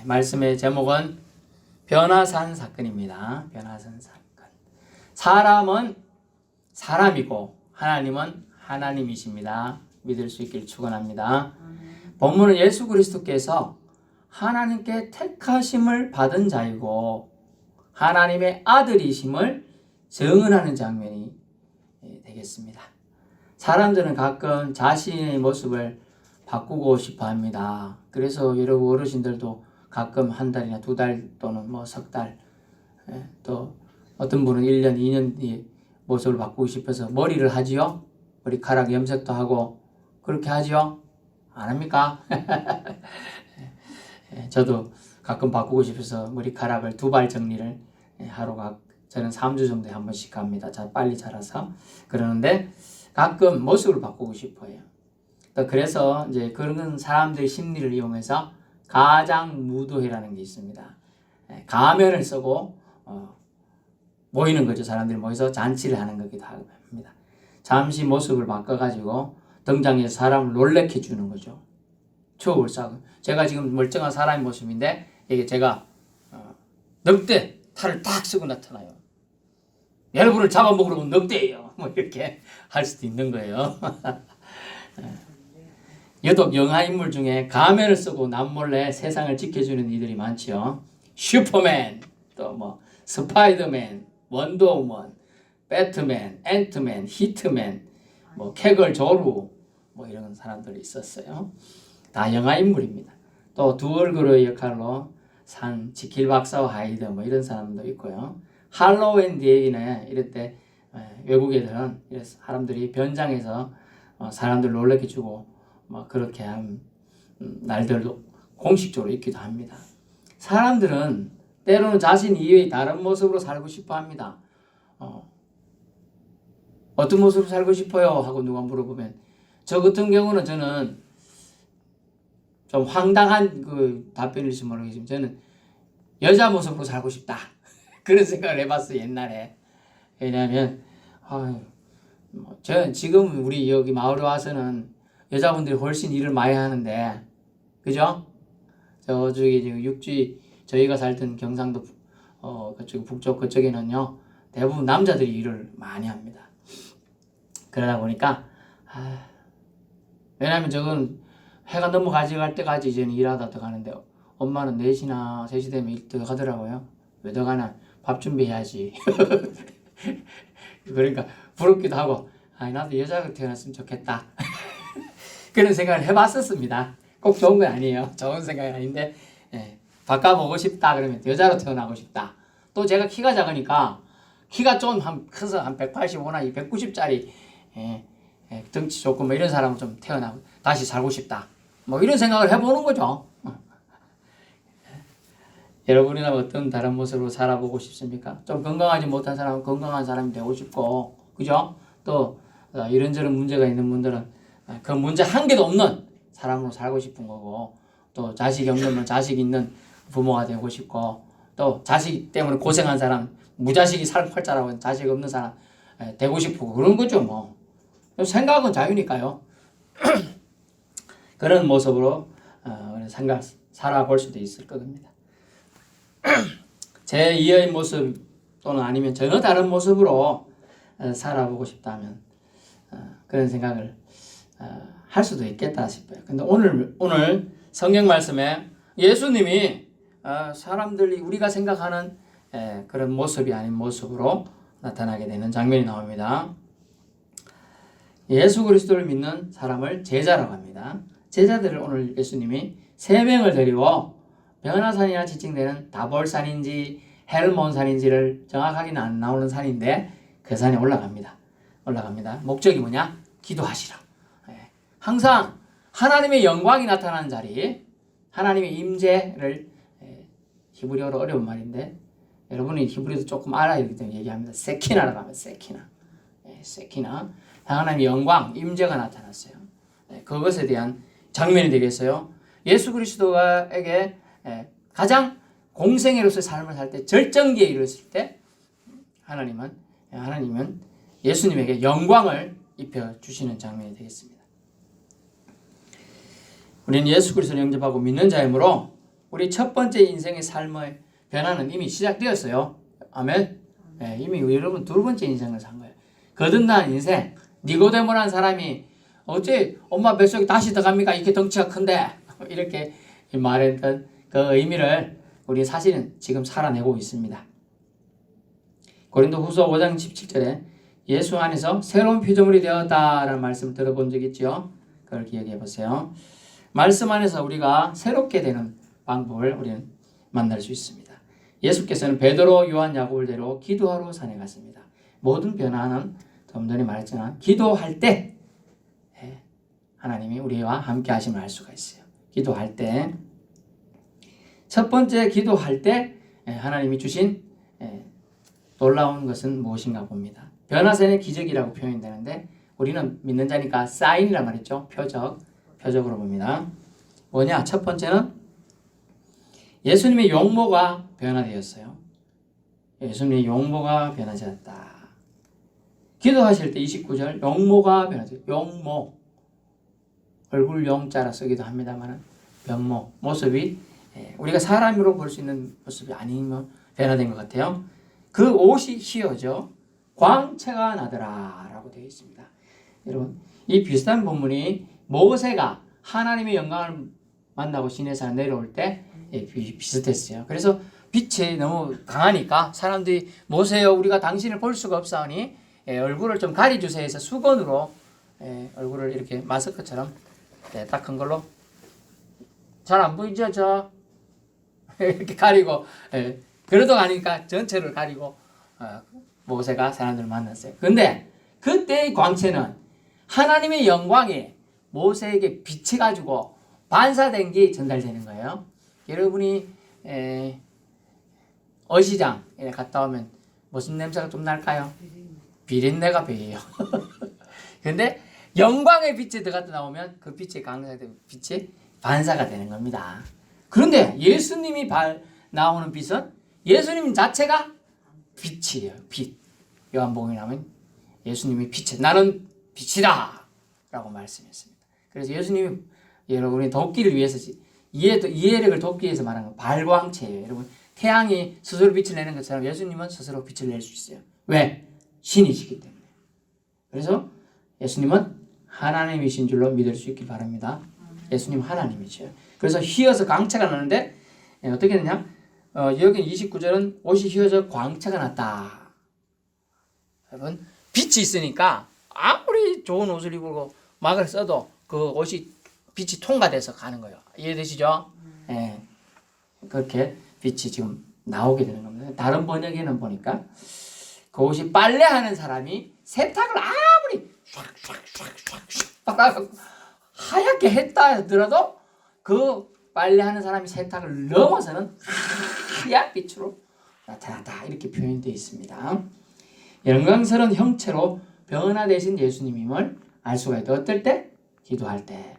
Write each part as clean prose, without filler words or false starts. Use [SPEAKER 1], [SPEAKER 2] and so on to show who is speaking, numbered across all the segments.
[SPEAKER 1] 말씀의 제목은 변화산 사건입니다. 변화산 사건. 사람은 사람이고 하나님은 하나님이십니다. 믿을 수 있기를 축원합니다. 본문은 예수 그리스도께서 하나님께 택하심을 받은 자이고 하나님의 아들이심을 증언하는 장면이 되겠습니다. 사람들은 가끔 자신의 모습을 바꾸고 싶어 합니다. 그래서 여러분 어르신들도 가끔 한 달이나 두 달 또는 뭐 석 달, 또 어떤 분은 1년, 2년 뒤에 모습을 바꾸고 싶어서 머리를 하지요. 머리카락 염색도 하고 그렇게 하지요. 안 합니까? 저도 가끔 바꾸고 싶어서 머리카락을 2발 정리를 하러 저는 3주 정도에 한 번씩 합니다. 빨리 자라서. 그러는데 가끔 모습을 바꾸고 싶어요. 그래서 이제 그런 사람들의 심리를 이용해서 가장무도회라는 게 있습니다. 가면을 쓰고 모이는 거죠. 사람들이 모여서 잔치를 하는 거기도 합니다. 잠시 모습을 바꿔가지고 등장해서 사람을 놀래켜 주는 거죠. 추억을 쌓고. 제가 지금 멀쩡한 사람의 모습인데 이게 제가 늑대 탈을 딱 쓰고 나타나요. 여러분을 잡아먹으러 온 늑대예요. 뭐 이렇게 할 수도 있는 거예요. 여독 영화 인물 중에 가면을 쓰고 남몰래 세상을 지켜주는 이들이 많죠. 슈퍼맨, 또 뭐 스파이더맨, 원더우먼, 배트맨, 앤트맨, 히트맨, 뭐 캐걸 조루, 뭐 이런 사람들이 있었어요. 다 영화 인물입니다. 또 두 얼굴의 역할로 산 지킬 박사와 하이드 뭐 이런 사람도 있고요. 할로윈 뒤에는 이럴 때 외국 애들은 사람들이 변장해서 사람들 놀래켜 주고 뭐 그렇게 한 날들도 공식적으로 있기도 합니다. 사람들은 때로는 자신 이외의 다른 모습으로 살고 싶어 합니다. 어떤 모습으로 살고 싶어요? 하고 누가 물어보면 저 같은 경우는 저는 좀 황당한 그 답변일지 모르겠지만 저는 여자 모습으로 살고 싶다. 그런 생각을 해봤어요. 옛날에. 왜냐하면 저 지금 우리 여기 마을에 와서는 여자분들이 훨씬 일을 많이 하는데 그죠? 저쪽에 지금 육지 저희가 살던 경상도 그쪽 북쪽 그쪽에는요 대부분 남자들이 일을 많이 합니다. 그러다 보니까 왜냐하면 저건 해가 넘어가지 갈 때까지 이제는 일하다 들어가는데 엄마는 4시나 3시 되면 일 들어가더라고요. 왜 들어가나 밥 준비해야지. 그러니까 부럽기도 하고 나도 여자가 태어났으면 좋겠다. 그런 생각을 해봤었습니다. 꼭 좋은 건 아니에요. 좋은 생각이 아닌데 바꿔보고 싶다 그러면 여자로 태어나고 싶다. 또 제가 키가 작으니까 키가 좀 커서 한 185나 190짜리 덩치 좋고 뭐 이런 사람은 좀 태어나고 다시 살고 싶다. 뭐 이런 생각을 해보는 거죠. 여러분이나 어떤 다른 모습으로 살아보고 싶습니까? 좀 건강하지 못한 사람은 건강한 사람이 되고 싶고 그죠? 또 이런저런 문제가 있는 분들은 그 문제 한 개도 없는 사람으로 살고 싶은 거고 또 자식이 없는 자식 있는 부모가 되고 싶고 또 자식 때문에 고생한 사람 무자식이 살 팔자라고 자식 없는 사람 되고 싶고 그런 거죠. 뭐 생각은 자유니까요. 그런 모습으로 살아볼 수도 있을 겁니다. 제 2의 모습 또는 아니면 전혀 다른 모습으로 살아보고 싶다면 그런 생각을 할 수도 있겠다 싶어요. 근데 오늘 성경 말씀에 예수님이 사람들이 우리가 생각하는 그런 모습이 아닌 모습으로 나타나게 되는 장면이 나옵니다. 예수 그리스도를 믿는 사람을 제자라고 합니다. 제자들을 오늘 예수님이 3명을 데리고 변화산이라 지칭되는 다볼산인지 헬몬산인지를 정확하게는 안 나오는 산인데 그 산에 올라갑니다. 목적이 뭐냐? 기도하시라. 항상 하나님의 영광이 나타나는 자리, 하나님의 임재를 히브리어로 어려운 말인데 여러분이 히브리어도 조금 알아야 되기 때문에 얘기합니다. 세키나라고 하면 세키나. 하나님의 영광, 임재가 나타났어요. 그것에 대한 장면이 되겠어요. 예수 그리스도에게 가장 공생애로서의 삶을 살 때 절정기에 이르렀을 때 하나님은 예수님에게 영광을 입혀주시는 장면이 되겠습니다. 우리는 예수 그리스도를 영접하고 믿는 자이므로 우리 첫 번째 인생의 삶의 변화는 이미 시작되었어요. 아멘. 예, 이미 여러분 두 번째 인생을 산 거예요. 거듭난 인생. 니고데모라는 사람이 어째 엄마 뱃속에 다시 들어갑니까? 이렇게 덩치가 큰데 이렇게 말했던 그 의미를 우리 사실은 지금 살아내고 있습니다. 고린도후서 5장 17절에 예수 안에서 새로운 피조물이 되었다라는 말씀을 들어본 적 있죠? 그걸 기억해 보세요. 말씀 안에서 우리가 새롭게 되는 방법을 우리는 만날 수 있습니다. 예수께서는 베드로, 요한, 야고보를 데리고 기도하러 산에 갔습니다. 모든 변화는 좀 전에 말했지만 기도할 때 하나님이 우리와 함께 하심을 알 수가 있어요. 기도할 때 첫 번째 기도할 때 하나님이 주신 놀라운 것은 무엇인가 봅니다. 변화선의 기적이라고 표현되는데 우리는 믿는 자니까 사인이란 말이죠. 표적으로 봅니다. 뭐냐? 첫 번째는 예수님의 용모가 변화되었어요. 예수님의 용모가 변화되었다. 기도하실 때 29절 용모가 변화돼요. 용모. 얼굴 용자라 쓰기도 합니다만 변모, 모습이 우리가 사람으로 볼 수 있는 모습이 아니면 변화된 것 같아요. 그 옷이 휘어져 광채가 나더라 라고 되어 있습니다. 여러분 이 비슷한 본문이 모세가 하나님의 영광을 만나고 시내산에 내려올 때 비슷했어요. 그래서 빛이 너무 강하니까 사람들이 모세여 우리가 당신을 볼 수가 없사오니 얼굴을 좀 가려주세요 해서 수건으로 얼굴을 이렇게 마스크처럼 닦은 걸로 잘 안 보이죠? 저 이렇게 가리고 그러다 가니까 전체를 가리고 모세가 사람들을 만났어요. 근데 그때의 광채는 하나님의 영광이 모세에게 비쳐가지고 반사된 게 전달되는 거예요. 여러분이 어시장에 갔다 오면 무슨 냄새가 좀 날까요? 비린내가 배요. 근데 영광의 빛이 들어갔다 나오면 그 빛이 강사된 빛이 반사가 되는 겁니다. 그런데 예수님이 나오는 빛은 예수님 자체가 빛이에요. 빛. 요한복음에 나오면 예수님이 빛이 나는 빛이다 라고 말씀했습니다. 그래서 예수님이 여러분이 돕기를 위해서 이해력을 돕기 위해서 말하는 건 발광체예요. 여러분 태양이 스스로 빛을 내는 것처럼 예수님은 스스로 빛을 낼 수 있어요. 왜? 신이시기 때문에. 그래서 예수님은 하나님이신 줄로 믿을 수 있길 바랍니다. 예수님 하나님이죠. 그래서 휘어서 광채가 나는데 어떻게 되냐? 여기 29절은 옷이 휘어져 광채가 났다. 여러분 빛이 있으니까 아무리 좋은 옷을 입고 막을 써도 그 옷이 빛이 통과돼서 가는 거예요. 이해되시죠? 예. 그렇게 빛이 지금 나오게 되는 겁니다. 다른 번역에는 보니까 그 옷이 빨래하는 사람이 세탁을 아무리 샥샥샥샥 하얗게 했다 하더라도 그 빨래하는 사람이 세탁을 넘어서는 하얀 빛으로 나타났다 이렇게 표현되어 있습니다. 영광스러운 형체로 변화되신 예수님임을 알 수가 있다. 어떨 때? 기도할 때.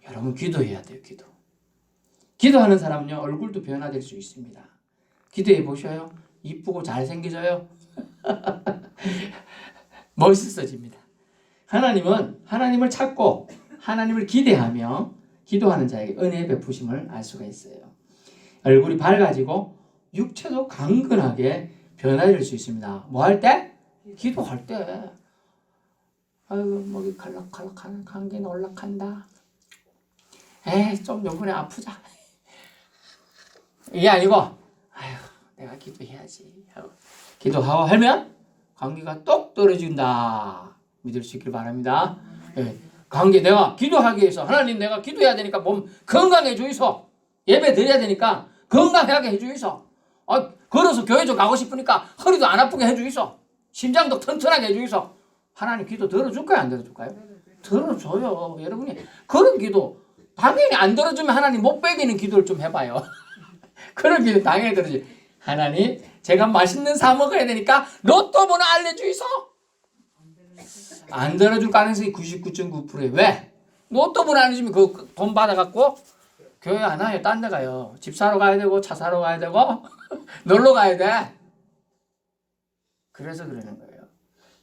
[SPEAKER 1] 여러분 기도해야 돼요. 기도하는 사람은요 얼굴도 변화될 수 있습니다. 기도해 보셔요. 이쁘고 잘생겨져요. 멋있어집니다. 하나님은 하나님을 찾고 하나님을 기대하며 기도하는 자에게 은혜의 베푸심을 알 수가 있어요. 얼굴이 밝아지고 육체도 강건하게 변화될 수 있습니다. 뭐 할 때? 기도할 때. 아이고 목이 칼락칼락하는 감기는 올라간다. 좀 요번에 아프자. 이게 아니고 아휴 내가 기도해야지 하고 기도하고 하면 감기가 똑 떨어진다. 믿을 수 있길 바랍니다. 관계 내가 기도하기 위해서 하나님 내가 기도해야 되니까 몸 건강해 주이소. 예배 드려야 되니까 건강하게 해 주이소. 걸어서 교회 좀 가고 싶으니까 허리도 안 아프게 해 주이소. 심장도 튼튼하게 해 주이소. 하나님 기도 들어줄까요? 안 들어줄까요? 들어줘요. 여러분이 그런 기도 당연히 안 들어주면 하나님 못 빼기는 기도를 좀 해봐요. 그런 기도 당연히 들어주지. 하나님 제가 맛있는 사 먹어야 되니까 로또 번호 알려주이소. 안 들어줄 가능성이 99.9%예요. 왜? 로또 번호 알려주면 그 돈 받아갖고 교회 안 와요. 딴 데 가요. 집 사러 가야 되고 차 사러 가야 되고 놀러 가야 돼. 그래서 그러는 거예요.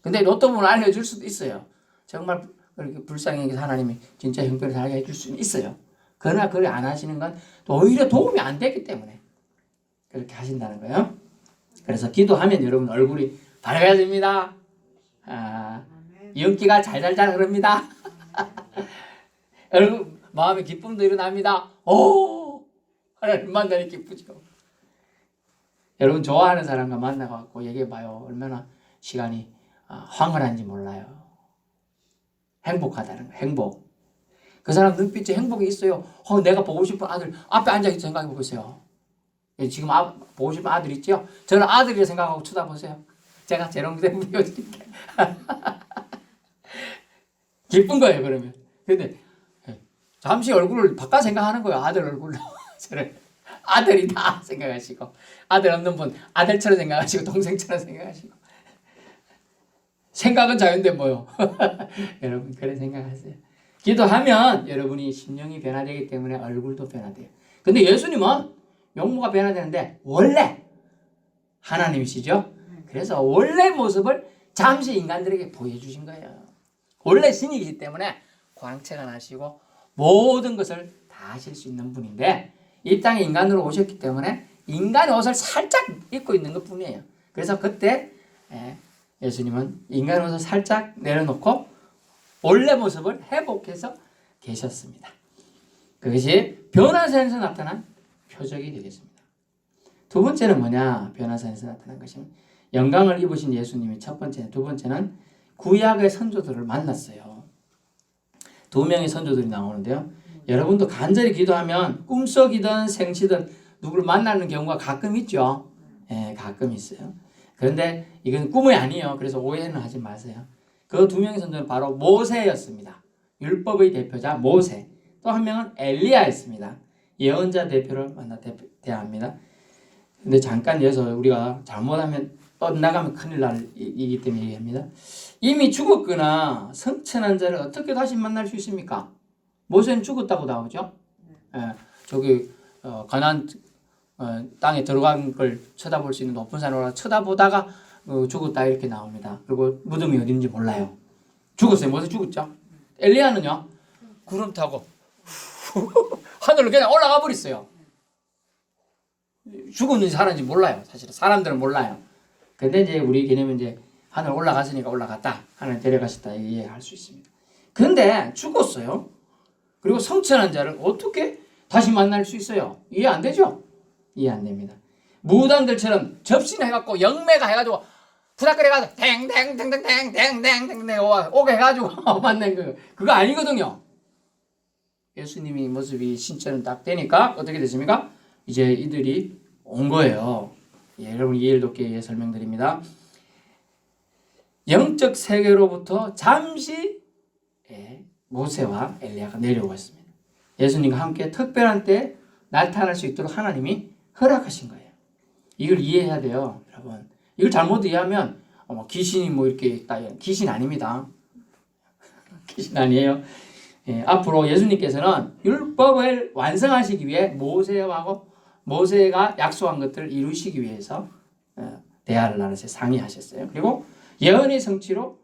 [SPEAKER 1] 근데 로또 번호 알려줄 수도 있어요. 정말 그렇게 불쌍히 하나님이 진짜 형편을 살게 해줄 수는 있어요. 그러나 그걸 안 하시는 건 오히려 도움이 안 되기 때문에 그렇게 하신다는 거예요. 그래서 기도하면 여러분 얼굴이 밝아집니다. 윤기가 잘잘잘 흐릅니다. 얼굴, 마음의 기쁨도 일어납니다. 오! 하나님 만나니 기쁘죠. 여러분 좋아하는 사람과 만나갖고 얘기해봐요. 얼마나 시간이 황홀한지 몰라요. 행복하다는 거예요. 행복. 그 사람 눈빛에 행복이 있어요. 내가 보고 싶은 아들 앞에 앉아있어 생각해 보세요. 지금 보고 싶은 아들 있죠? 저는 아들이라 생각하고 쳐다보세요. 제가 재롱된 보여드릴게요. 기쁜 거예요, 그러면. 근데 잠시 얼굴을 바꿔 생각하는 거예요. 아들 얼굴로. 저는 아들이다 생각하시고, 아들 없는 분 아들처럼 생각하시고, 동생처럼 생각하시고. 생각은 자유인데 뭐요? 여러분 그래 생각하세요. 기도하면 여러분이 심령이 변화되기 때문에 얼굴도 변화돼요. 근데 예수님은 용모가 변화되는데 원래 하나님이시죠. 그래서 원래 모습을 잠시 인간들에게 보여주신 거예요. 원래 신이기 때문에 광채가 나시고 모든 것을 다 하실 수 있는 분인데 이 땅에 인간으로 오셨기 때문에 인간의 옷을 살짝 입고 있는 것 뿐이에요. 그래서 그때 예수님은 인간의 옷을 살짝 내려놓고 원래 모습을 회복해서 계셨습니다. 그것이 변화사에서 나타난 표적이 되겠습니다. 두 번째는 뭐냐? 변화사에서 나타난 것이면 영광을 입으신 예수님이 첫 번째, 두 번째는 구약의 선조들을 만났어요. 두 명의 선조들이 나오는데요. 여러분도 간절히 기도하면 꿈속이든 생시든 누구를 만나는 경우가 가끔 있죠. 가끔 있어요. 그런데 이건 꿈이 아니에요. 그래서 오해는 하지 마세요. 그 두 명의 선조는 바로 모세였습니다. 율법의 대표자 모세. 또 한 명은 엘리야였습니다. 예언자 대표를 대합니다. 근데 잠깐 여기서 우리가 잘못하면 엇나가면 큰일 날이기 때문에 얘기합니다. 이미 죽었거나 성천한 자를 어떻게 다시 만날 수 있습니까? 모세는 죽었다고 나오죠. 저기 가나안 땅에 들어간 걸 쳐다볼 수 있는 높은 산으로 올라 쳐다보다가 죽었다 이렇게 나옵니다. 그리고 무덤이 어딘지 몰라요. 죽었어요. 모세 죽었죠. 엘리야는요. 구름 타고 하늘로 그냥 올라가 버렸어요. 죽었는지 살았는지 몰라요. 사실은 사람들은 몰라요. 근데 이제 우리 개념은 이제 하늘 올라갔으니까 올라갔다. 하늘 데려가셨다 이해할 수 있습니다. 근데 죽었어요. 그리고 성천한 자를 어떻게 다시 만날 수 있어요? 이해 안 되죠? 이해 안 됩니다. 무당들처럼 접신을 해갖고 영매가 해가지고 부닥거려 가지고 탱탱탱탱탱탱탱탱 오게 해가지고 만난 거 그거 아니거든요. 예수님이 모습이 신처럼 딱 되니까 어떻게 됐습니까? 이제 이들이 온 거예요. 여러분 이해를 돕기 위해 설명드립니다. 영적 세계로부터 잠시 모세와 엘리야가 내려왔습니다. 예수님과 함께 특별한 때 나타날 수 있도록 하나님이 허락하신 거예요. 이걸 이해해야 돼요, 여러분. 이걸 잘못 이해하면 귀신이 뭐 이렇게 있다. 귀신 아닙니다. 귀신 아니에요. 앞으로 예수님께서는 율법을 완성하시기 위해 모세가 약속한 것들을 이루시기 위해서 대화를 나눠서 상의하셨어요. 그리고 예언의 성취로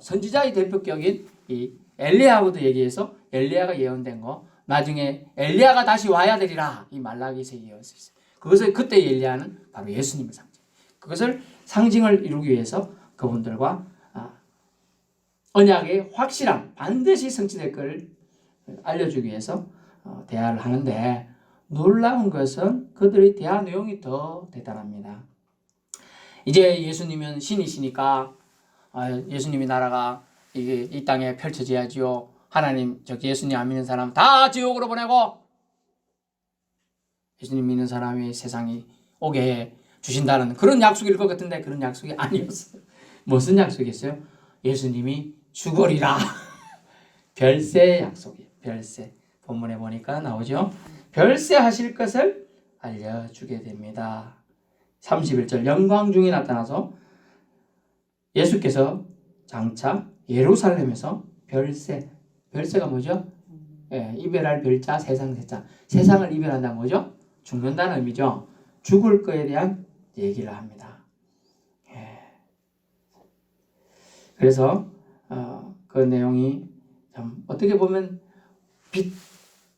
[SPEAKER 1] 선지자의 대표격인 이 엘리야하고도 얘기해서 엘리야가 예언된 거 나중에 엘리야가 다시 와야 되리라 이 말라기에서 예언했어요. 그것을 그때 엘리야는 바로 예수님의 상징. 그것을 상징을 이루기 위해서 그분들과 언약의 확실함 반드시 성취될 걸 알려주기 위해서 대화를 하는데 놀라운 것은 그들의 대화 내용이 더 대단합니다. 이제 예수님은 신이시니까 예수님의 나라가 이 땅에 펼쳐져야지요. 하나님 예수님 안 믿는 사람 다 지옥으로 보내고 예수님 믿는 사람이 세상이 오게 해 주신다는 그런 약속일 것 같은데 그런 약속이 아니었어요. 무슨 약속이었어요? 예수님이 죽으리라. 별세 약속이에요. 별세. 본문에 보니까 나오죠. 별세 하실 것을 알려주게 됩니다. 31절 영광 중에 나타나서 예수께서 장차 예루살렘에서 별세가 뭐죠? 이별할 별자 세상 세자 세상을 이별한다는 거죠. 죽는다는 의미죠. 죽을 거에 대한 얘기를 합니다. 그래서 그 내용이 참 어떻게 보면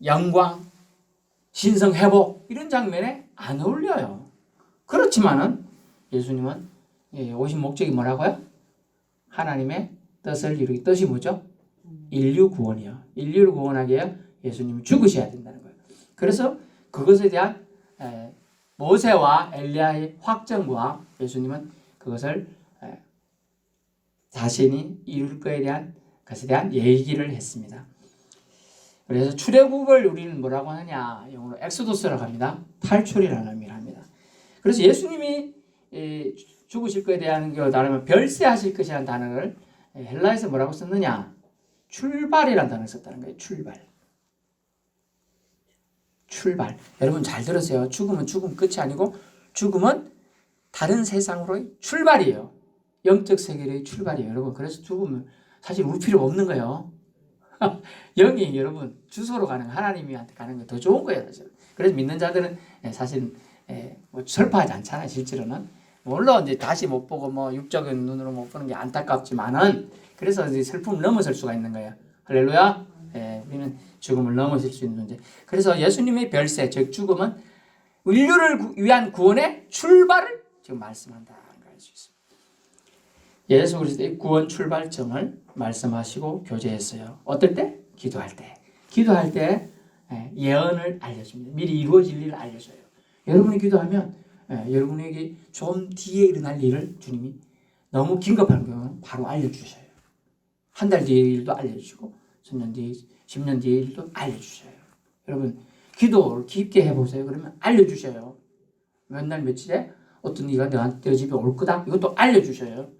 [SPEAKER 1] 영광, 신성 회복 이런 장면에 안 어울려요. 그렇지만은 예수님은 오신 목적이 뭐라고요? 하나님의 뜻을 이루기. 뜻이 뭐죠? 인류 구원이요. 인류를 구원하기 위해 예수님이 죽으셔야 된다는 거예요. 그래서 그것에 대한 모세와 엘리야의 확정과 예수님은 그것을 자신이 이룰 것에 대한 것에 대한 얘기를 했습니다. 그래서 출애굽을 우리는 뭐라고 하느냐? 영어로 엑소도스라고 합니다. 탈출이라는 의미를 합니다. 그래서 예수님이 죽으실 것에 대한 단어는 별세하실 것이라는 단어를 헬라에서 뭐라고 썼느냐? 출발이라는 단어를 썼다는 거예요. 출발. 여러분 잘 들으세요. 죽음은 죽음 끝이 아니고 죽음은 다른 세상으로의 출발이에요. 영적 세계의 출발이에요. 여러분 그래서 죽음은 사실 울 필요가 없는 거예요. 영이 여러분 주소로 가는 하나님한테 가는 게 더 좋은 거예요. 사실. 그래서 믿는 자들은 사실 뭐 슬퍼하지 않잖아요. 실제로는 물론 이제 다시 못 보고 뭐 육적인 눈으로 못 보는 게 안타깝지만은 그래서 이제 슬픔을 넘어설 수가 있는 거예요. 할렐루야. 우리는 죽음을 넘어설 수 있는 존재. 그래서 예수님의 별세 즉 죽음은 인류를 위한 구원의 출발을 지금 말씀한다는 걸 알 수 있습니다. 예수 그리스도의 구원 출발점을 말씀하시고 교제했어요. 어떨 때? 기도할 때. 기도할 때 예언을 알려줍니다. 미리 이루어질 일을 알려줘요. 여러분이 기도하면 여러분에게 좀 뒤에 일어날 일을 주님이 너무 긴급한 경우는 바로 알려주셔요. 한 달 뒤의 일도 알려주시고 10년 뒤, 10년 뒤의 일도 알려주셔요. 여러분 기도를 깊게 해보세요. 그러면 알려주셔요. 몇 날 며칠에 어떤 일이 내 집에 올 거다. 이것도 알려주셔요.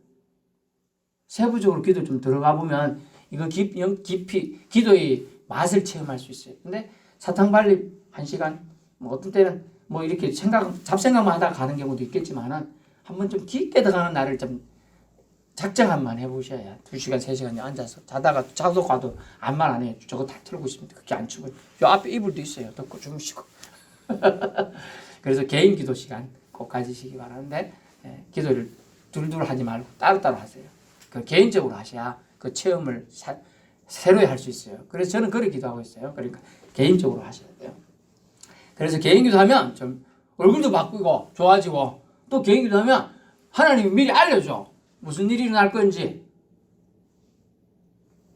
[SPEAKER 1] 세부적으로 기도 좀 들어가 보면 이거 깊이 기도의 맛을 체험할 수 있어요. 근데 사탕발리 1시간 뭐 어떤 때는 뭐 이렇게 잡생각만 하다가 가는 경우도 있겠지만은 한번 좀 깊게 들어가는 날을 좀 작정 한번 해보셔야 2시간 3시간 앉아서 자다가 자도 가도 아무 말 안 해요. 저거 다 틀고 있습니다. 그렇게 안 추고 요 앞에 이불도 있어요. 덮고 주무시고 그래서 개인 기도 시간 꼭 가지시기 바라는데 기도를 둘둘 하지 말고 따로따로 하세요. 그 개인적으로 하셔야 그 체험을 새로이 할 수 있어요. 그래서 저는 그렇게 기도하고 있어요. 그러니까 개인적으로 하셔야 돼요. 그래서 개인 기도하면 좀 얼굴도 바꾸고 좋아지고 또 개인 기도하면 하나님이 미리 알려줘. 무슨 일이 일어날 건지.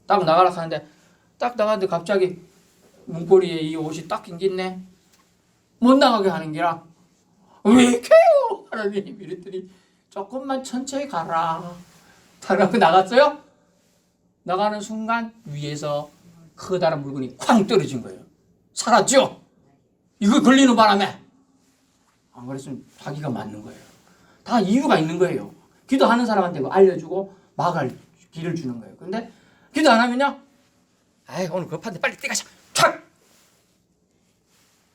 [SPEAKER 1] 딱 나가라 하는데 딱 나가는데 갑자기 문고리에 이 옷이 딱 낑겼네. 못 나가게 하는 게라. 왜 이렇게요? 하나님 이랬더니 조금만 천천히 가라. 하고 나갔어요. 나가는 순간 위에서 커다란 물건이 쾅 떨어진 거예요. 살았죠? 이거 걸리는 바람에. 안 그랬으면 자기가 맞는 거예요. 다 이유가 있는 거예요. 기도하는 사람한테 알려주고 막을 길을 주는 거예요. 근데 기도 안 하면요. 아이 오늘 급한데 빨리 뛰가자. 탁!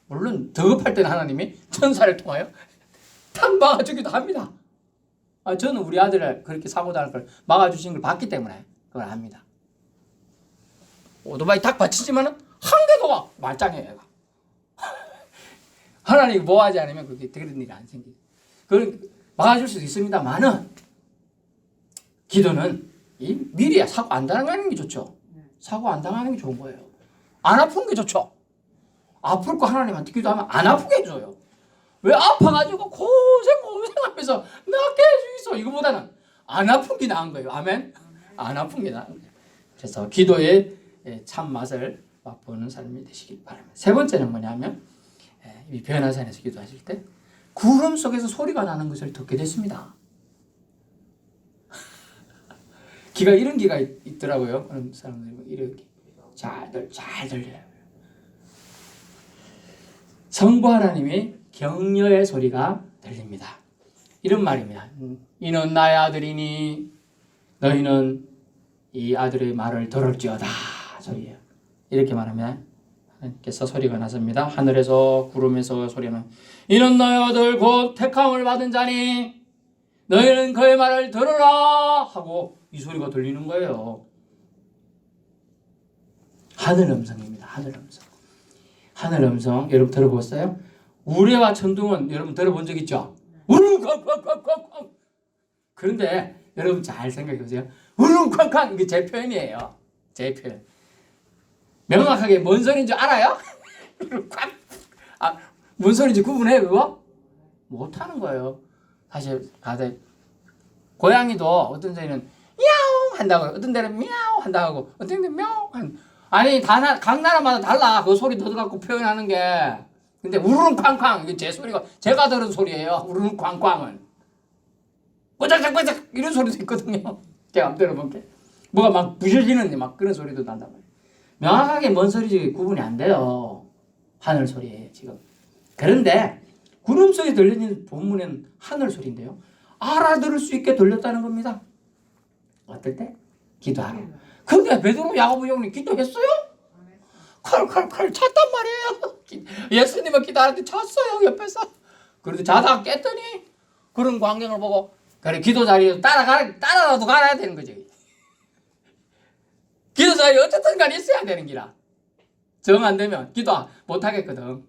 [SPEAKER 1] 물론 더 급할 때는 하나님이 천사를 통하여 탁 막아주기도 합니다. 저는 우리 아들을 그렇게 사고 당할 걸 막아주신 걸 봤기 때문에 그걸 압니다. 오토바이 탁 받치지만은 한 개도 말짱해요. 얘가. 하나님이 뭐하지 않으면 그렇게 그런 일이 안 생겨요. 그걸 막아줄 수도 있습니다만은 기도는 미리 사고 안 당하는 게 좋죠. 사고 안 당하는 게 좋은 거예요. 안 아픈 게 좋죠. 아플 거 하나님한테 기도하면 안 아프게 해줘요. 왜 아파가지고 고생하면서 낫게 해주겠어. 이거보다는 안 아픈 게 나은 거예요. 아멘. 안 아픈 게 나은 거예요. 그래서 기도의 참 맛을 맛보는 삶이 되시길 바랍니다. 세 번째는 뭐냐면 이 변화산에서 기도하실 때 구름 속에서 소리가 나는 것을 듣게 됐습니다. 귀가 이런 귀가 있더라고요. 그런 사람들 이렇게 잘 들려요. 성부 하나님의 격려의 소리가 들립니다. 이런 말입니다. 이는 나의 아들이니 너희는 이 아들의 말을 들을지어다. 소리예요. 이렇게 말하면 하나님께서 소리가 나섭니다. 하늘에서 구름에서 소리는 이는 너희 아들 곧 택함을 받은 자니 너희는 그의 말을 들으라 하고 이 소리가 들리는 거예요. 하늘 음성입니다. 하늘 음성. 하늘 음성 여러분 들어보셨어요? 우레와 천둥은 여러분 들어본 적 있죠? 우릉쾅쾅쾅쾅. 그런데 여러분 잘 생각해 보세요. 우릉쾅쾅 이게 제 표현이에요. 제 표현. 명확하게 뭔 소리인 줄 알아요? 아, 뭔 소리인지 구분해 그거? 못하는 거예요. 다시 가대. 고양이도 어떤 데는 야옹 한다고, 어떤 데는 미야옹 한다고, 어떤 데는 мя옹 한. 아니 각 나라마다 달라. 그 소리 넣어갖고 표현하는 게. 근데 우르릉 쾅쾅 이게 제 소리가 제가 들은 소리예요. 우르릉 쾅쾅은 뽀짝짝뽀짝 이런 소리도 있거든요. 제가 한번 들어볼게. 뭐가 막 부셔지는데 막 그런 소리도 난단 말이에요. 명확하게 뭔 소리인지 구분이 안 돼요. 하늘 소리예요 지금. 그런데 구름 속에 들리는 본문은 하늘 소리인데요. 알아들을 수 있게 들렸다는 겁니다. 어떨 때? 기도하러. 근데 베드로 야고보 형님 기도했어요? 컬컬컬 찼단 말이에요. 예수님은 기도하는데 찼어요 옆에서. 그런데 자다가 깼더니 그런 광경을 보고 그래 기도 자리에 따라라도 가야 되는 거지. 기도 자리에 어쨌든 간에 있어야 되는 기라. 정 안 되면 기도 못 하겠거든.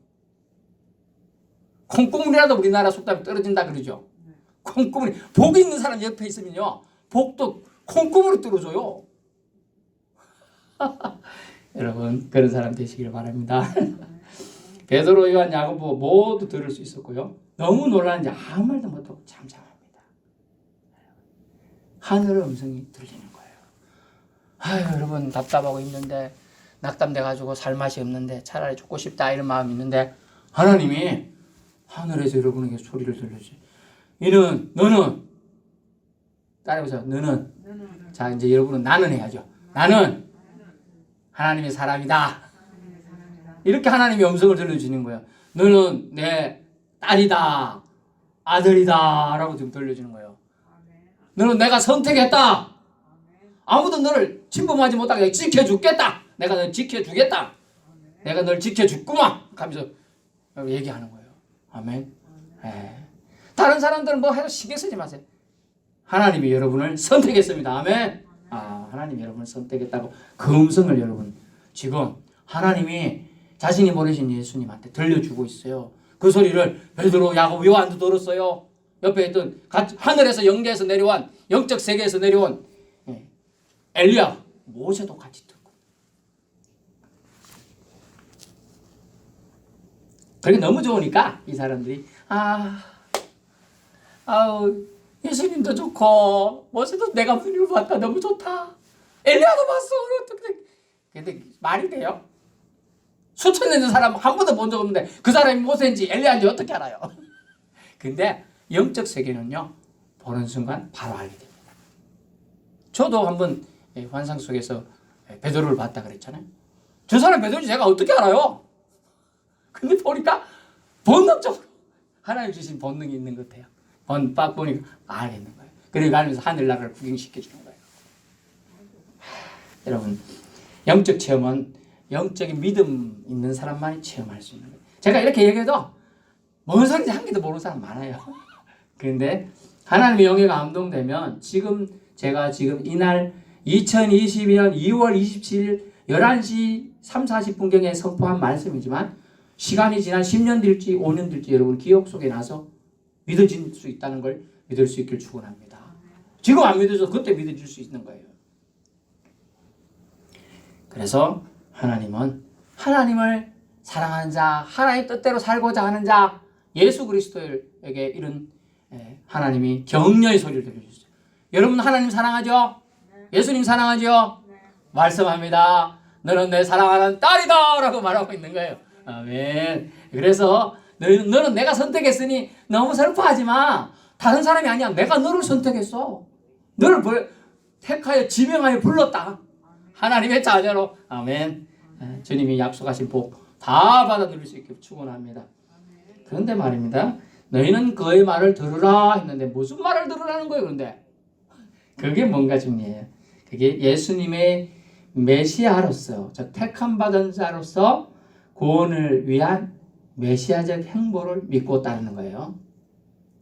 [SPEAKER 1] 콩고물이라도 우리나라 속담이 떨어진다 그러죠. 콩고물이 복 있는 사람 옆에 있으면요 복도 콩고물이 떨어져요. 여러분 그런 사람 되시길 바랍니다. 베드로, 요한, 야고보 모두 들을 수 있었고요. 너무 놀랐는지 아무 말도 못하고 잠잠합니다. 하늘의 음성이 들리는 거예요. 아유 여러분 답답하고 힘든데 낙담돼가지고 살 맛이 없는데 차라리 죽고 싶다 이런 마음이 있는데 하나님이 하늘에서 여러분에게 소리를 들려주지. 너는 따라해보세요. 너는 자 이제 여러분은 나는 해야죠. 나는 하나님의 사람이다. 이렇게 하나님이 음성을 들려주는 거예요. 너는 내 딸이다. 아들이다. 라고 지금 들려주는 거예요. 너는 내가 선택했다. 아무도 너를 침범하지 못하게 지켜주겠다. 내가 널 지켜주겠다. 내가 널 지켜주구만. 하면서 얘기하는 거예요. 아멘. 다른 사람들은 뭐 해도 신경 쓰지 마세요. 하나님이 여러분을 선택했습니다. 아멘. 하나님이 여러분을 선택했다고 그 음성을 여러분 지금 하나님이 자신이 보내신 예수님한테 들려주고 있어요. 그 소리를 베드로, 야고보, 요한도 들었어요. 옆에 있던 하늘에서 영계에서 내려온 영적 세계에서 내려온 엘리야, 모세도 같이 듣고. 그게 너무 좋으니까 이 사람들이 예수님도 좋고 모세도 내가 무슨 일을 봤다 너무 좋다. 엘리야도 봤어. 근데 말이 돼요? 수천 년 된 사람 한 번도 본 적 없는데 그 사람이 모세인지 엘리야인지 어떻게 알아요? 근데 영적 세계는요 보는 순간 바로 알게 됩니다. 저도 한번 환상 속에서 베드로를 봤다 그랬잖아요. 저 사람 베드로인지 제가 어떻게 알아요? 근데 보니까 본능적으로 하나님 주신 본능이 있는 것 같아요. 딱 보니까 알겠는 거예요. 그리고 알면서 하늘나라를 구경시켜 주는 거예요. 여러분 영적 체험은 영적인 믿음 있는 사람만이 체험할 수 있는 거예요. 제가 이렇게 얘기해도 뭔 소리인지 한 개도 모르는 사람 많아요. 그런데 하나님의 영에 감동되면 제가 지금 이날 2022년 2월 27일 11시 3, 40분경에 선포한 말씀이지만 시간이 지난 10년 될지 5년 될지 여러분 기억 속에 나서 믿어질 수 있다는 걸 믿을 수 있길 축원합니다. 지금 안 믿어서 그때 믿어질 수 있는 거예요. 그래서 하나님은 하나님을 사랑하는 자, 하나님의 뜻대로 살고자 하는 자, 예수 그리스도에게 이런 하나님이 격려의 소리를 들려주셨어요. 여러분 하나님 사랑하죠? 예수님 사랑하죠? 말씀합니다. 너는 내 사랑하는 딸이다 라고 말하고 있는 거예요. 아멘. 그래서 너는 내가 선택했으니 너무 슬퍼하지 마. 다른 사람이 아니야. 내가 너를 선택했어. 너를 택하여 지명하여 불렀다. 하나님의 자녀로. 아멘. 주님이 약속하신 복 다 받아 누릴 수 있게 축원합니다. 그런데 말입니다. 너희는 그의 말을 들으라 했는데 무슨 말을 들으라는 거예요? 그런데 그게 뭔가 중요해요. 그게 예수님의 메시아로서 저 택함 받은 자로서 구원을 위한 메시아적 행보를 믿고 따르는 거예요.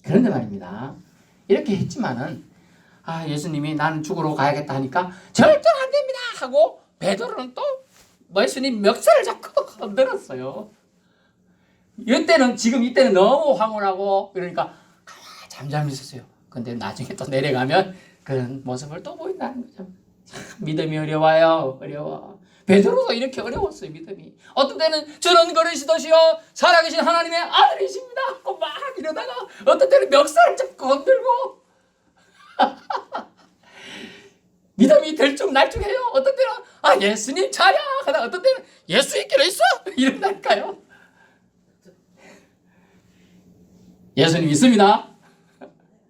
[SPEAKER 1] 그런데 말입니다. 이렇게 했지만은 예수님이 나는 죽으러 가야겠다 하니까 절대 안 됩니다 하고 베드로는 또 예수님 멱살을 잡고 흔들었어요. 이때는 너무 황홀하고 그러니까 잠잠히 있었어요. 근데 나중에 또 내려가면 그런 모습을 또 보인다는 거죠. 참 믿음이 어려워요. 어려워. 베드로도 이렇게 어려웠어요. 믿음이. 어떤 때는 저는 그리스도시요 살아계신 하나님의 아들이십니다 하고 막 이러다가 어떤 때는 멱살을 잡고 흔들고 믿음이 들쭉날쭉해요. 어떤 때는 예수님 자야 하다가 어떤 때는 예수 있기로 있어 이런다니까요. 예수님 있습니다.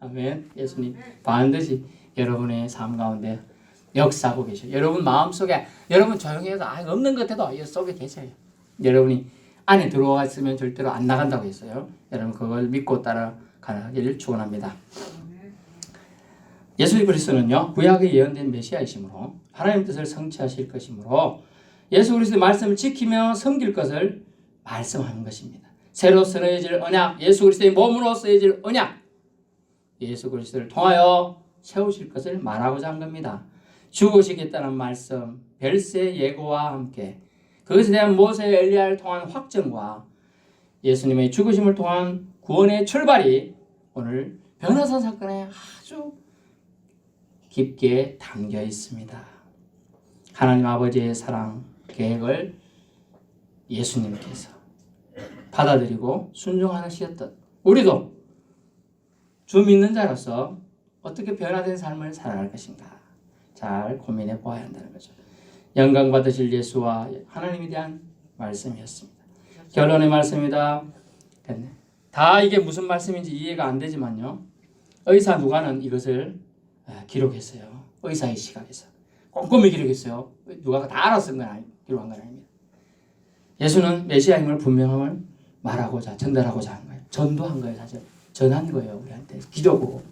[SPEAKER 1] 아멘. 예수님 반드시 여러분의 삶 가운데 역사하고 계셔요. 여러분 마음속에 여러분 조용히 해서 없는 것 같아도 이 속에 계셔요. 여러분이 안에 들어와 있으면 절대로 안 나간다고 했어요. 여러분 그걸 믿고 따라가기를 축원합니다. 예수 그리스도는요 구약에 예언된 메시아이시므로 하나님 뜻을 성취하실 것이므로 예수 그리스도의 말씀을 지키며 섬길 것을 말씀하는 것입니다. 새로 쓰여질 언약, 예수 그리스도의 몸으로 쓰여질 언약, 예수 그리스도를 통하여 세우실 것을 말하고자 한 겁니다. 죽으시겠다는 말씀, 별세 예고와 함께 그것에 대한 모세 엘리야를 통한 확증과 예수님의 죽으심을 통한 구원의 출발이 오늘 변화산 사건에 아주 깊게 담겨 있습니다. 하나님 아버지의 사랑 계획을 예수님께서 받아들이고 순종하시었던 우리도 주 믿는 자로서 어떻게 변화된 삶을 살아갈 것인가 잘 고민해 보아야 한다는 거죠. 영광 받으실 예수와 하나님에 대한 말씀이었습니다. 결론의 말씀이다. 다 이게 무슨 말씀인지 이해가 안 되지만요. 의사 누가는 이것을 기록했어요. 의사의 시각에서 꼼꼼히 기록했어요. 누가가 다 알아쓴 건 기록한 건 아닙니다. 예수는 메시아임을 분명함을 말하고자 전달하고자 한 거예요. 전도한 거예요. 사실 전한 거예요. 우리한테 기도고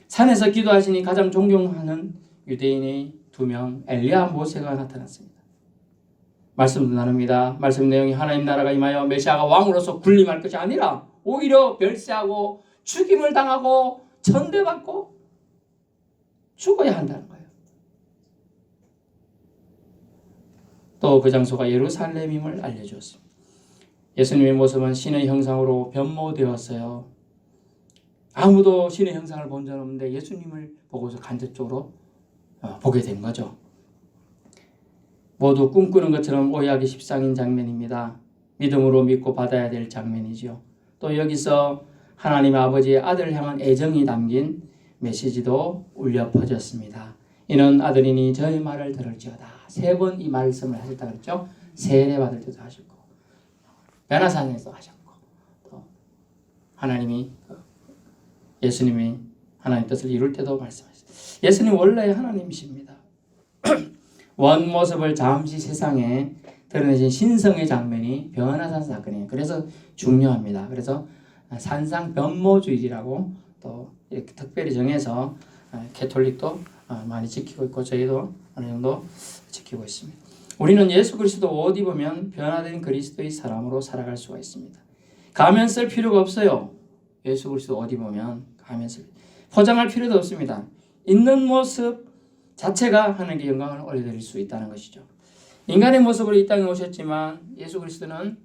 [SPEAKER 1] 산에서 기도하시니 가장 존경하는 유대인의 2명 엘리야 모세가 나타났습니다. 말씀도 나눕니다. 말씀 내용이 하나님 나라가 임하여 메시아가 왕으로서 군림할 것이 아니라 오히려 멸세하고 죽임을 당하고 천대받고 죽어야 한다는 거예요. 또 그 장소가 예루살렘임을 알려주었습니다. 예수님의 모습은 신의 형상으로 변모되었어요. 아무도 신의 형상을 본 적은 없는데 예수님을 보고서 간접적으로 보게 된 거죠. 모두 꿈꾸는 것처럼 오해하기 십상인 장면입니다. 믿음으로 믿고 받아야 될 장면이죠. 또 여기서 하나님 아버지의 아들을 향한 애정이 담긴 메시지도 울려 퍼졌습니다. 이는 아들이니 저의 말을 들을지어다. 3번 이 말씀을 하셨다 그랬죠. 세례 받을 때도 하셨고 변화산에서 하셨고 또 하나님이 예수님이 하나님 뜻을 이룰 때도 말씀하셨어요. 예수님 원래 하나님이십니다. 원 모습을 잠시 세상에 드러내신 신성의 장면이 변화산 사건이에요. 그래서 중요합니다. 그래서 산상 변모주의라고 또 이렇게 특별히 정해서 캐톨릭도 많이 지키고 있고 저희도 어느 정도 지키고 있습니다. 우리는 예수 그리스도 옷 입으면 변화된 그리스도의 사람으로 살아갈 수가 있습니다. 가면 쓸 필요가 없어요. 예수 그리스도 옷 입으면 가면 쓸 포장할 필요도 없습니다. 있는 모습 자체가 하나님께 영광을 올려드릴 수 있다는 것이죠. 인간의 모습으로 이 땅에 오셨지만 예수 그리스도는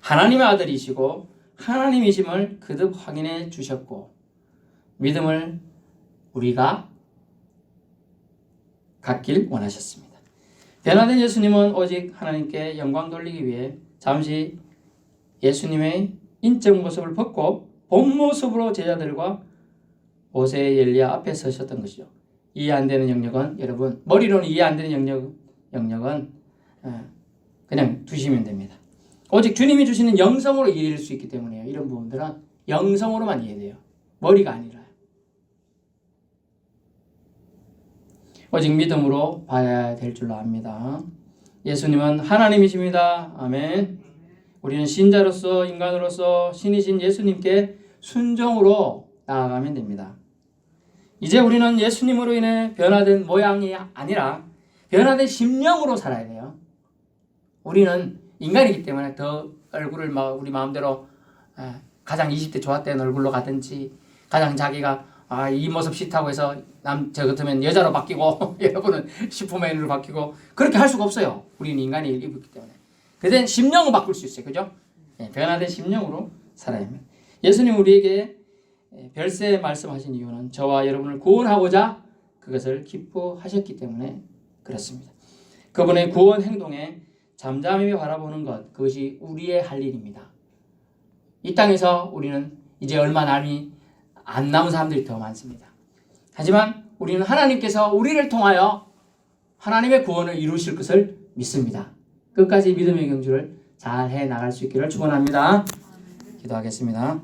[SPEAKER 1] 하나님의 아들이시고 하나님이심을 거듭 확인해 주셨고 믿음을 우리가 갖길 원하셨습니다. 변화된 예수님은 오직 하나님께 영광 돌리기 위해 잠시 예수님의 인적 모습을 벗고 본 모습으로 제자들과 모세 엘리야 앞에 서셨던 것이죠. 이해 안 되는 영역은 여러분 머리로는 이해 안 되는 영역은 그냥 두시면 됩니다. 오직 주님이 주시는 영성으로 이해할 수 있기 때문에요. 이런 부분들은 영성으로만 이해돼요. 머리가 아니라. 오직 믿음으로 봐야 될 줄로 압니다. 예수님은 하나님이십니다. 아멘. 우리는 신자로서 인간으로서 신이신 예수님께 순종으로 나아가면 됩니다. 이제 우리는 예수님으로 인해 변화된 모양이 아니라 변화된 심령으로 살아야 돼요. 우리는 인간이기 때문에 더 얼굴을 막 우리 마음대로 가장 20대 좋았던 얼굴로 가든지 가장 자기가 이 모습 싫다고 해서 저 같으면 여자로 바뀌고 여러분은 슈퍼맨으로 바뀌고 그렇게 할 수가 없어요. 우리는 인간이 입었기 때문에. 그땐 심령을 바꿀 수 있어요. 그죠? 변화된 심령으로 살아야 합니다. 예수님 우리에게 별세 말씀하신 이유는 저와 여러분을 구원하고자 그것을 기뻐하셨기 때문에 그렇습니다. 그분의 구원 행동에 잠잠히 바라보는 것, 그것이 우리의 할 일입니다. 이 땅에서 우리는 이제 얼마 남이 안 남은 사람들이 더 많습니다. 하지만 우리는 하나님께서 우리를 통하여 하나님의 구원을 이루실 것을 믿습니다. 끝까지 믿음의 경주를 잘 해 나갈 수 있기를 축원합니다. 기도하겠습니다.